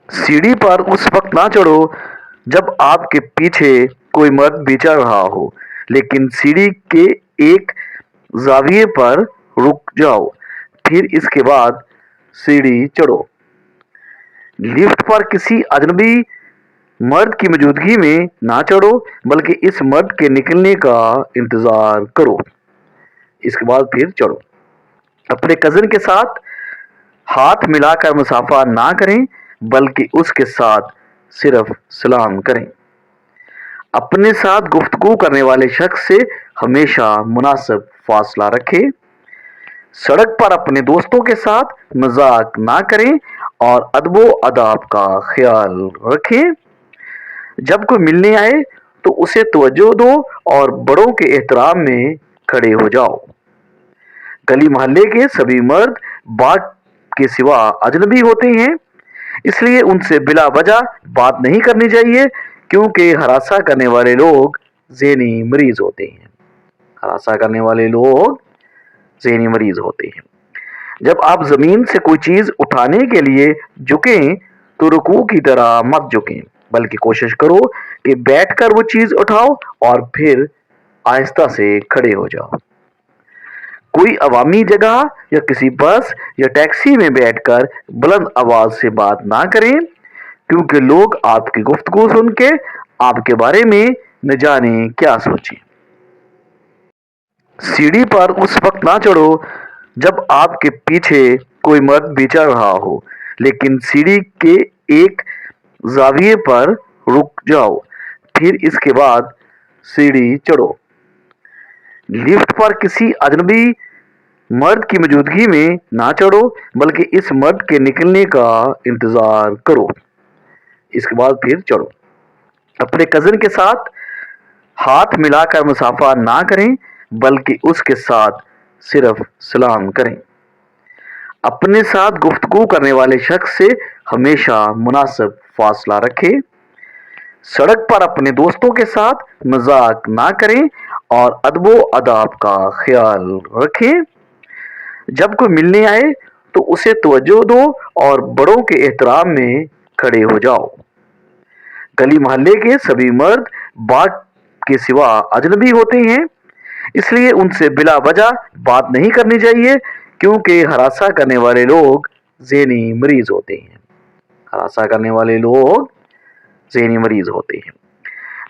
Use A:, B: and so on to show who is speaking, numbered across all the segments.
A: सीढ़ी पर उस वक्त ना चढ़ो जब आपके पीछे कोई मर्द भी चढ़ रहा हो, लेकिन सीढ़ी के एक ज़ाविये पर रुक जाओ, फिर इसके बाद सीढ़ी चढ़ो। लिफ्ट पर किसी अजनबी मर्द की मौजूदगी में ना चढ़ो, बल्कि इस मर्द के निकलने का इंतज़ार करो, इसके बाद फिर चढ़ो। अपने कज़न के साथ हाथ मिलाकर मुसाफा ना करें, बल्कि उसके साथ सिर्फ सलाम करें। अपने साथ गुफ्तगू करने वाले शख्स से हमेशा मुनासिब फासला रखें। सड़क पर अपने दोस्तों के साथ मजाक ना करें और अदबो अदाब का ख्याल रखें। जब कोई मिलने आए तो उसे तवज्जो दो और बड़ों के एहतराम में खड़े हो जाओ। गली मोहल्ले के सभी मर्द बात के सिवा अजनबी होते हैं, इसलिए उनसे बिला वजह बात नहीं करनी चाहिए, क्योंकि हरासा करने वाले लोग ज़हनी मरीज होते हैं। हरासा करने वाले लोग ज़हनी मरीज होते हैं। जब आप ज़मीन से कोई चीज़ उठाने के लिए झुकें तो रुकू की तरह मत झुकें, बल्कि कोशिश करो कि बैठकर वो चीज़ उठाओ और फिर आहिस्ता से खड़े हो जाओ। कोई अवामी जगह या किसी बस या टैक्सी में बैठकर बुलंद आवाज से बात ना करें, क्योंकि लोग आपकी गुफ्तगू सुन के आपके बारे में न जाने क्या सोचें। सीढ़ी पर उस वक्त ना चढ़ो जब आपके पीछे कोई मर्द भी चढ़ रहा हो, लेकिन सीढ़ी के एक ज़ाविये पर रुक जाओ, फिर इसके बाद सीढ़ी चढ़ो। लिफ्ट पर किसी अजनबी मर्द की मौजूदगी में ना चढ़ो, बल्कि इस मर्द के निकलने का इंतज़ार करो, इसके बाद फिर चढ़ो। अपने कज़न के साथ हाथ मिलाकर मुसाफा ना करें, बल्कि उसके साथ सिर्फ सलाम करें। अपने साथ गुफ्तगू करने वाले शख्स से हमेशा मुनासिब फासला रखें। सड़क पर अपने दोस्तों के साथ मजाक ना करें और अदबो अदाब का ख्याल रखें। जब कोई मिलने आए तो उसे तवज्जो दो और बड़ों के एहतराम में खड़े हो जाओ। गली मोहल्ले के सभी मर्द बात के सिवा अजनबी होते हैं, इसलिए उनसे बिला वजह बात नहीं करनी चाहिए, क्योंकि हरासा करने वाले लोग ज़हनी मरीज होते हैं। हरासा करने वाले लोग ज़हनी मरीज होते हैं।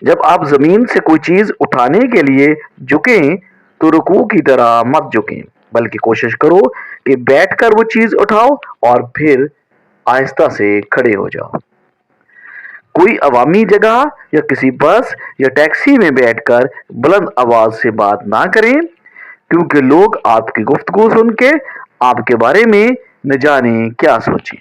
A: जब आप ज़मीन से कोई चीज़ उठाने के लिए झुकें तो रुकू की तरह मत झुकें, बल्कि कोशिश करो कि बैठकर वो चीज़ उठाओ और फिर आहिस्ता से खड़े हो जाओ। कोई अवामी जगह या किसी बस या टैक्सी में बैठकर बुलंद आवाज से बात ना करें, क्योंकि लोग आपकी गुफ्तगू सुन के आपके बारे में न जाने क्या सोचें।